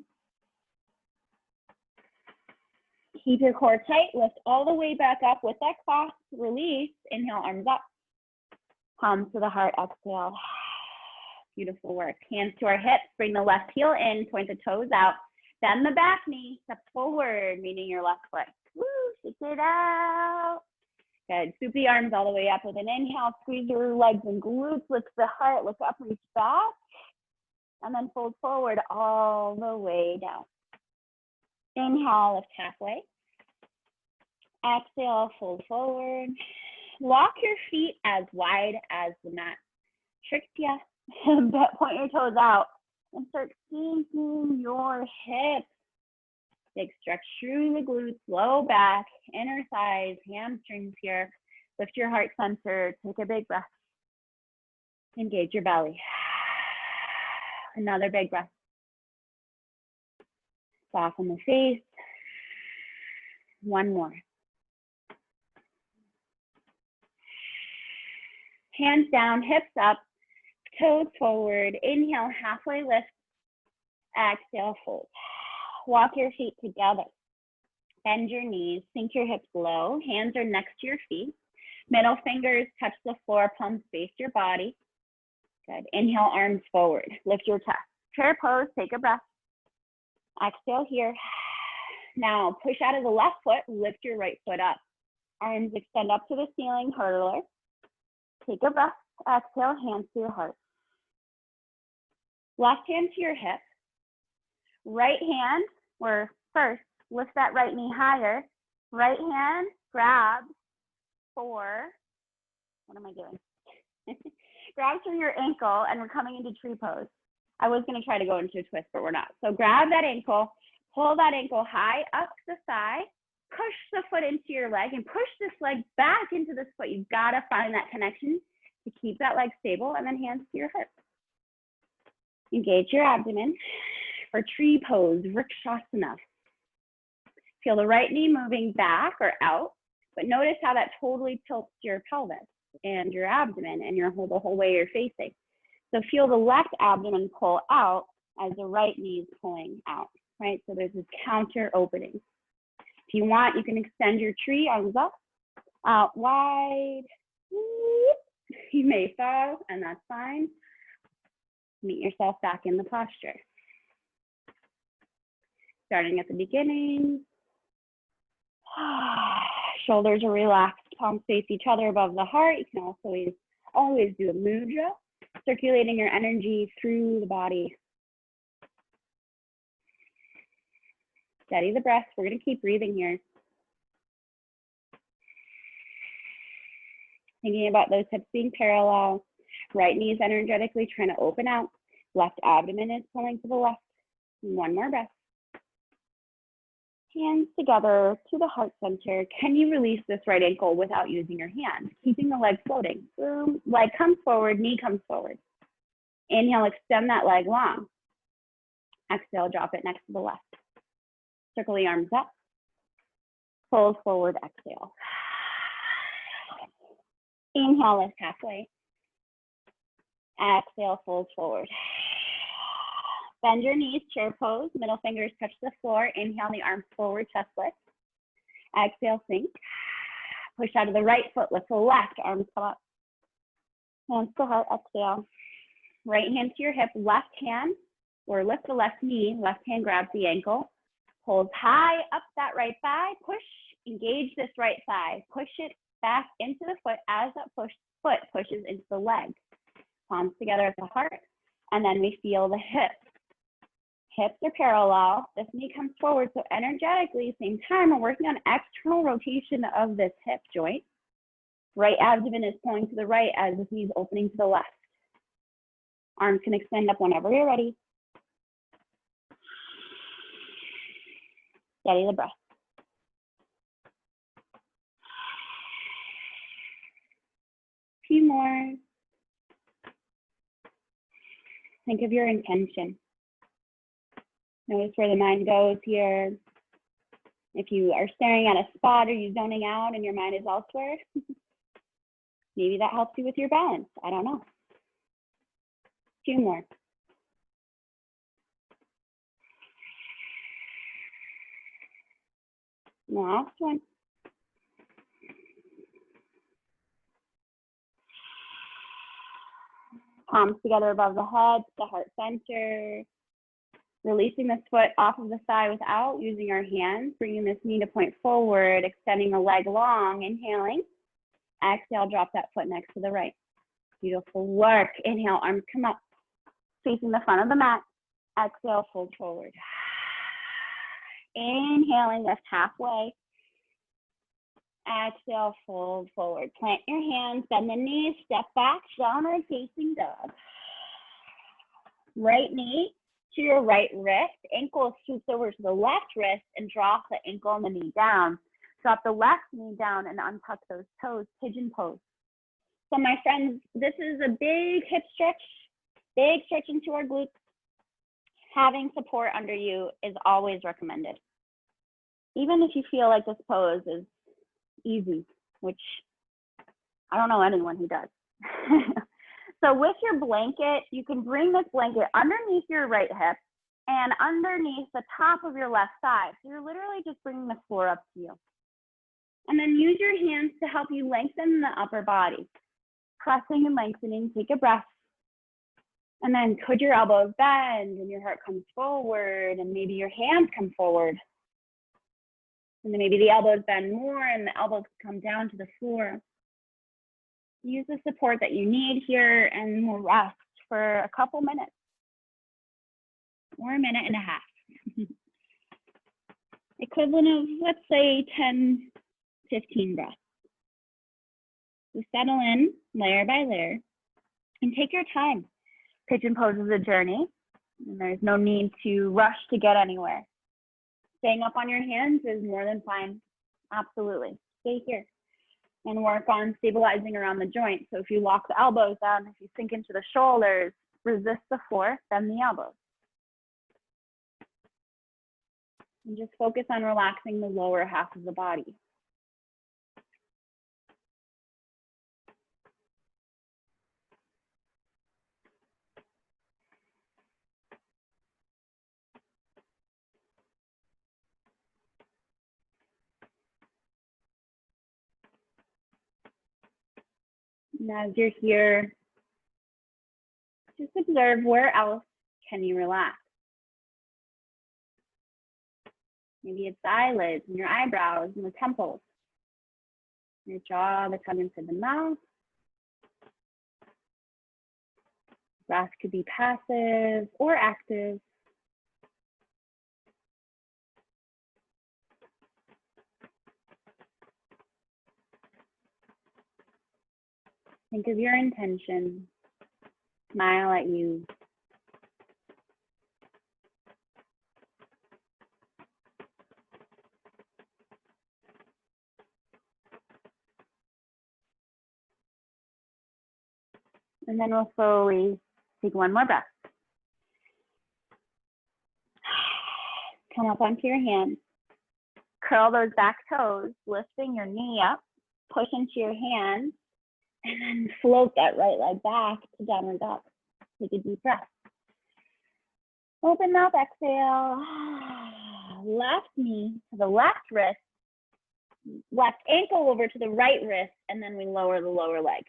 Keep your core tight. Lift all the way back up with that clasp. Release. Inhale, arms up. Palms to the heart. Exhale. Beautiful work. Hands to our hips. Bring the left heel in. Point the toes out. Bend the back knee. Step forward, meeting your left foot. Woo, shake it out. Good. Scoop the arms all the way up with an inhale. Squeeze your legs and glutes. Lift the heart. Look up, reach back. And then fold forward all the way down. Inhale, lift halfway. Exhale, fold forward. Walk your feet as wide as the mat. Tricked ya. But point your toes out and start sinking your hips. Big stretch through the glutes, low back, inner thighs, hamstrings here. Lift your heart center. Take a big breath. Engage your belly. Another big breath. Soften the face. One more. Hands down, hips up, toes forward. Inhale, halfway lift. Exhale, fold. Walk your feet together. Bend your knees, sink your hips low. Hands are next to your feet. Middle fingers touch the floor, palms face your body. Good. Inhale, arms forward. Lift your chest. Chair pose, take a breath. Exhale here. Now push out of the left foot, lift your right foot up. Arms extend up to the ceiling, hurdler. Take a breath. Exhale, hands to your heart. Left hand to your hip. Right hand, or first, lift that right knee higher. Right hand grabs for, what am I doing? Grabs from your ankle, and we're coming into tree pose. I was going to try to go into a twist, but we're not. So grab that ankle, pull that ankle high up the thigh, push the foot into your leg, and push this leg back into this foot. You've got to find that connection to keep that leg stable, and then hands to your hips. Engage your abdomen for tree pose, Vrikshasana. Feel the right knee moving back or out, but notice how that totally tilts your pelvis and your abdomen and the whole way you're facing. So feel the left abdomen pull out as the right knee is pulling out, right? So there's this counter opening. If you want, you can extend your tree, arms up, out wide. You may fall, and that's fine. Meet yourself back in the posture. Starting at the beginning. Shoulders are relaxed, palms face each other above the heart. You can also always do a mudra. circulating your energy through the body. Steady the breath. We're going to keep breathing here. Thinking about those hips being parallel. Right knee is energetically trying to open out. Left abdomen is pulling to the left. One more breath. Hands together to the heart center. Can you release this right ankle without using your hands? Keeping the leg floating. Boom. Leg comes forward, knee comes forward. Inhale, extend that leg long. Exhale, drop it next to the left. Circle the arms up. Fold forward, exhale. Inhale, lift halfway. Exhale, fold forward. Bend your knees, chair pose. Middle fingers touch the floor. Inhale, the arms forward, chest lift. Exhale, sink. Push out of the right foot, lift the left, arms come up. Hands to heart, exhale. Right hand to your hip, left hand, or lift the left knee, left hand grabs the ankle. Hold high up that right thigh, push, engage this right thigh. Push it back into the foot as that foot pushes into the leg. Palms together at the heart, and then we feel the hips. Hips are parallel. This knee comes forward, so energetically, same time, we're working on external rotation of this hip joint. Right abdomen is pulling to the right as this knee is opening to the left. Arms can extend up whenever you're ready. Steady the breath. Few more. Think of your intention. Notice where the mind goes here. If you are staring at a spot, or you zoning out and your mind is elsewhere, maybe that helps you with your balance. I don't know. Few more. Last one. Palms together above the head, the heart center. Releasing this foot off of the thigh without using our hands, bringing this knee to point forward, extending the leg long, inhaling. Exhale, drop that foot next to the right. Beautiful work. Inhale, arms come up, facing the front of the mat. Exhale, fold forward. Inhaling, lift halfway. Exhale, fold forward. Plant your hands, bend the knees, step back, downward facing dog. Right knee to your right wrist, ankle scoops over to the left wrist and drop the ankle and the knee down. Drop the left knee down and untuck those toes, pigeon pose. So my friends, this is a big hip stretch into our glutes. Having support under you is always recommended. Even if you feel like this pose is easy, which I don't know anyone who does. So with your blanket, you can bring this blanket underneath your right hip and underneath the top of your left thigh. So you're literally just bringing the floor up to you. And then use your hands to help you lengthen the upper body. Pressing and lengthening, take a breath. And then could your elbows bend and your heart comes forward and maybe your hands come forward. And then maybe the elbows bend more and the elbows come down to the floor. Use the support that you need here and we'll rest for a couple minutes or a minute and a half. Equivalent of, let's say, 10, 15 breaths. So settle in layer by layer and take your time. Pigeon pose is a journey and there's no need to rush to get anywhere. Staying up on your hands is more than fine. Absolutely. Stay here and work on stabilizing around the joint. So if you lock the elbows down, if you sink into the shoulders, resist the floor, bend the elbows. And just focus on relaxing the lower half of the body. And as you're here, just observe where else can you relax. Maybe it's the eyelids and your eyebrows and the temples, your jaw, the tongue inside the mouth. Breath could be passive or active. Think of your intention. Smile at you. And then we'll slowly take one more breath. Come up onto your hands. Curl those back toes, lifting your knee up. Push into your hands. And then float that right leg back to downward dog. Take a deep breath. Open mouth, exhale. Left knee to the left wrist. Left ankle over to the right wrist. And then we lower the lower leg.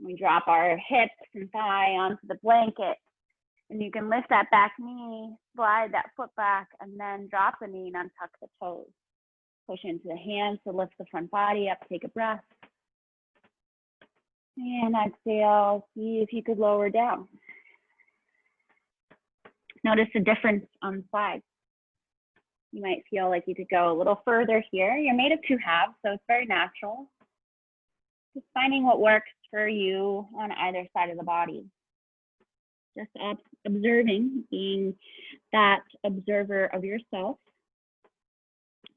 We drop our hips and thigh onto the blanket. And you can lift that back knee, slide that foot back, and then drop the knee and untuck the toes. Push into the hands to lift the front body up. Take a breath. And exhale. See if you could lower down. Notice the difference on the sides. You might feel like you could go a little further here. You're made of two halves, so it's very natural. Just finding what works for you on either side of the body. Just observing, being that observer of yourself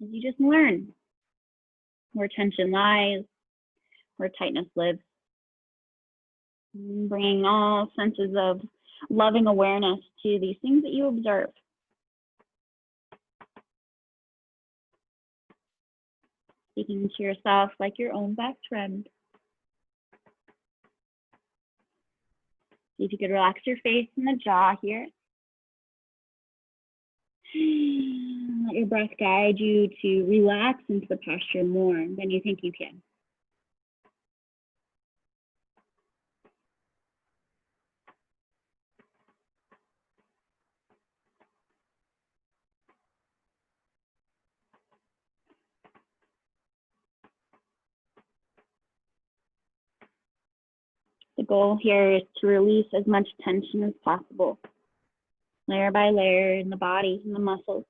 as you just learn where tension lies, where tightness lives. Bringing all senses of loving awareness to these things that you observe. Speaking to yourself like your own best friend. See if you could relax your face and the jaw here. Let your breath guide you to relax into the posture more than you think you can. The goal here is to release as much tension as possible, layer by layer in the body and the muscles.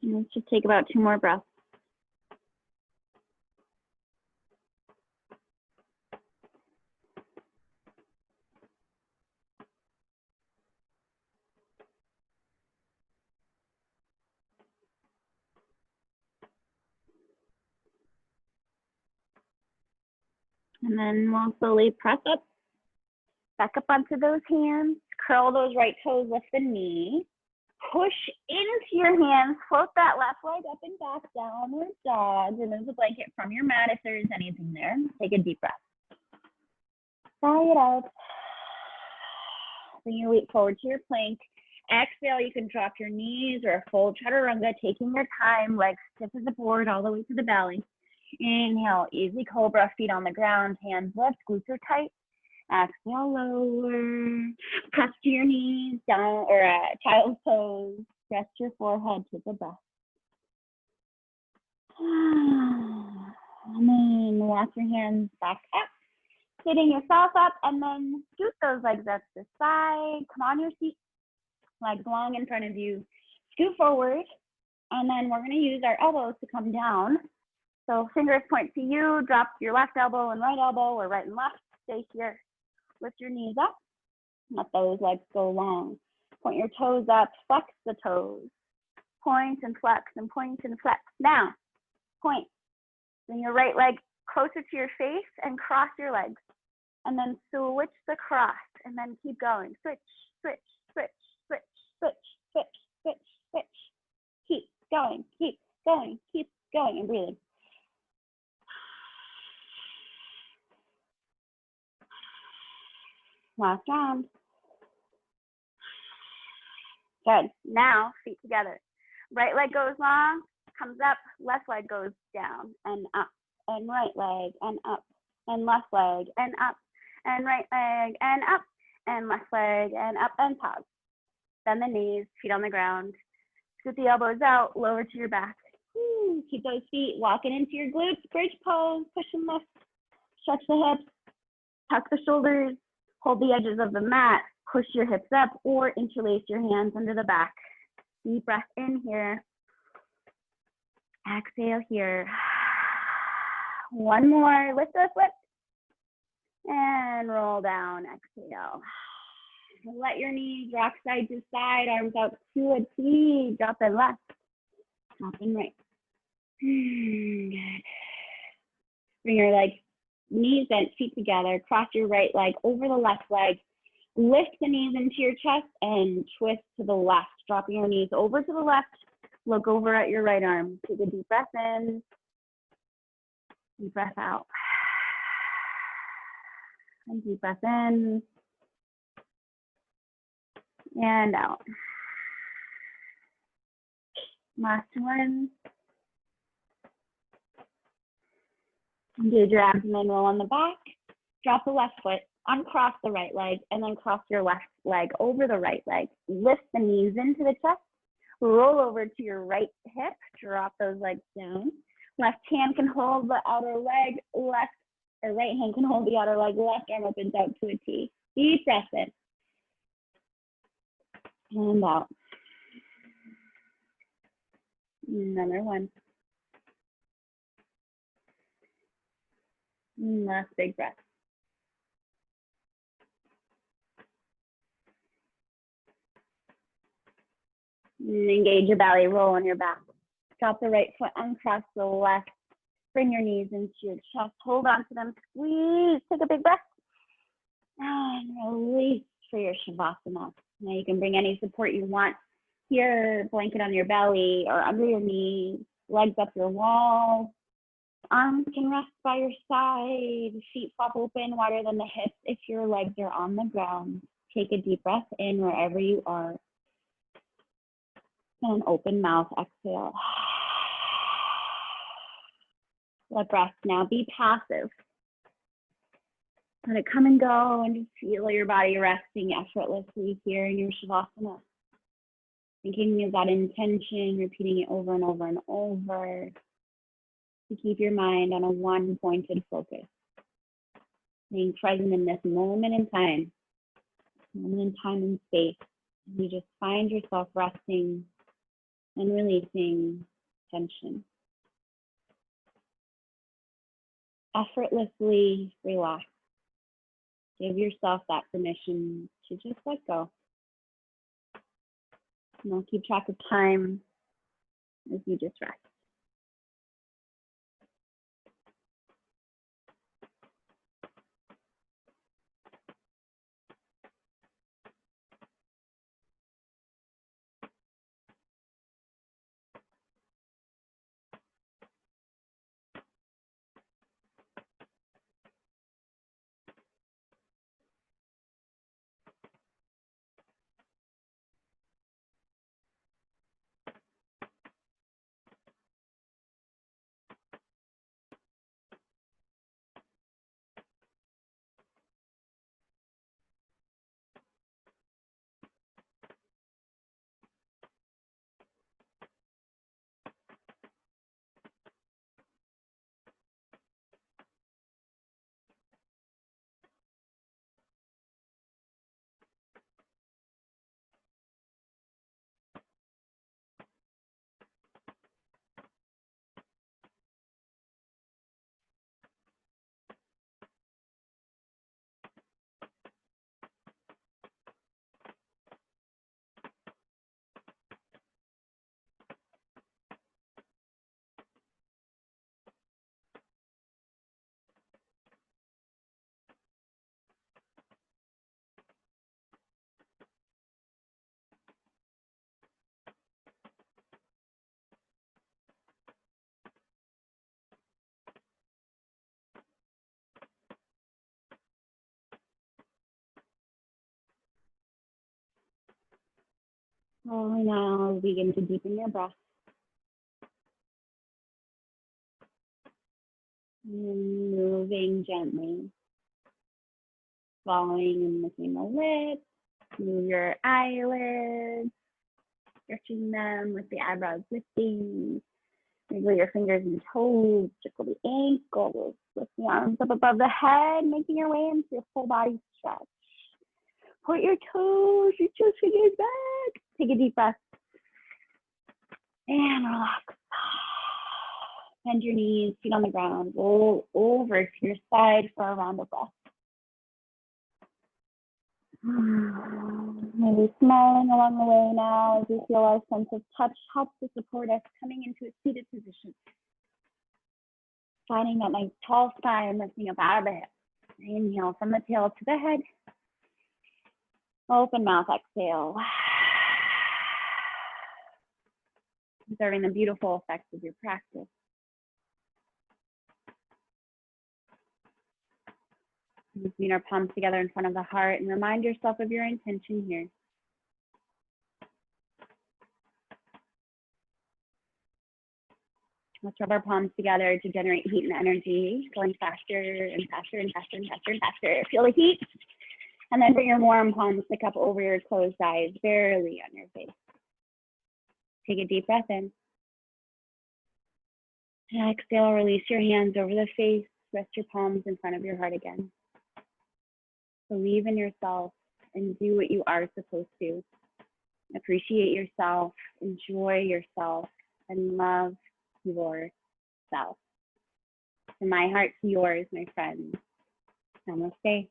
And let's just take about 2 more breaths. And then we'll slowly press up, back up onto those hands, curl those right toes, lift the knee, push into your hands, float that left leg up and back, downward dog, remove the blanket from your mat if there is anything there. Take a deep breath. Sigh it out. Bring your weight forward to your plank. Exhale, you can drop your knees or a full chaturanga, taking your time, legs stiff as a board all the way to the belly. Inhale, easy cobra, feet on the ground, hands lift, glutes are tight. Exhale, lower, press to your knees, down or child's pose, rest your forehead, take a breath. And then walk your hands back up, sitting yourself up, and then scoot those legs up to the side, come on your feet, legs long in front of you, scoot forward, and then we're gonna use our elbows to come down. So fingers point to you, drop your left elbow and right elbow, or right and left, stay here. Lift your knees up, let those legs go long. Point your toes up, flex the toes. Point and flex and point and flex. Now, point. Bring your right leg closer to your face and cross your legs. And then switch the cross and then keep going. Switch, switch, switch, switch, switch, switch, switch, switch. Keep going, keep going, keep going, and breathing. Last round. Good. Now, feet together. Right leg goes long, comes up, left leg goes down and up, and right leg and up, and left leg and up, and right leg and up, and left leg and up, and pause. Bend the knees, feet on the ground. Scoot the elbows out, lower to your back. Keep those feet walking into your glutes, bridge pose, push and lift. Stretch the hips, tuck the shoulders, hold the edges of the mat, push your hips up or interlace your hands under the back. Deep breath in here. Exhale here. One more, lift, lift, lift. And roll down, exhale. Let your knees rock side to side, arms out to a T, drop and left, drop and right. Good. Bring your knees bent, feet together, cross your right leg over the left leg, lift the knees into your chest and twist to the left, dropping your knees over to the left, look over at your right arm. Take a deep breath in, deep breath out. And deep breath in and out. Last one. Engage your abdomen, roll on the back, drop the left foot, uncross the right leg, and then cross your left leg over the right leg. Lift the knees into the chest, roll over to your right hip, drop those legs down. Left hand can hold the outer leg, right hand can hold the outer leg, left arm opens out to a T. Deep breath in. And out. Another one. Last big breath. Engage your belly, roll on your back. Drop the right foot, uncross the left. Bring your knees into your chest. Hold on to them. Squeeze. Take a big breath. And release for your Shavasana. Now you can bring any support you want here, blanket on your belly or under your knees, legs up your wall. Arms can rest by your side, feet flop open, wider than the hips if your legs are on the ground. Take a deep breath in wherever you are. And open mouth, exhale. Let breath now be passive. Let it come and go and just feel your body resting effortlessly here in your Shavasana. Thinking of that intention, repeating it over and over and over to keep your mind on a one-pointed focus. Being present in this moment in time and space. You just find yourself resting and releasing tension. Effortlessly relax. Give yourself that permission to just let go. And I'll keep track of time as you just rest. Slowly now begin to deepen your breath. And moving gently, swallowing and licking the lips, Move your eyelids, stretching them with the eyebrows lifting. Wiggle your fingers and toes, tickle the ankles, lift the arms up above the head, making your way into your full body stretch. Point your toes, your fingers back. Take a deep breath. And relax. Bend your knees, feet on the ground. Roll over to your side for a round of breath. Maybe smiling along the way now as we feel our sense of touch helps to support us coming into a seated position. Finding that nice tall spine, lifting up out of the hips. Inhale from the tail to the head. Open mouth, exhale. Observing the beautiful effects of your practice. Moving our palms together in front of the heart and remind yourself of your intention here. Let's rub our palms together to generate heat and energy, going faster and faster and faster and faster and faster. Feel the heat. And then bring your warm palms to cup over your closed eyes, barely on your face. Take a deep breath in. And exhale, release your hands over the face. Rest your palms in front of your heart again. Believe in yourself and do what you are supposed to. Appreciate yourself, enjoy yourself, and love yourself. From my heart to yours, my friends. Namaste.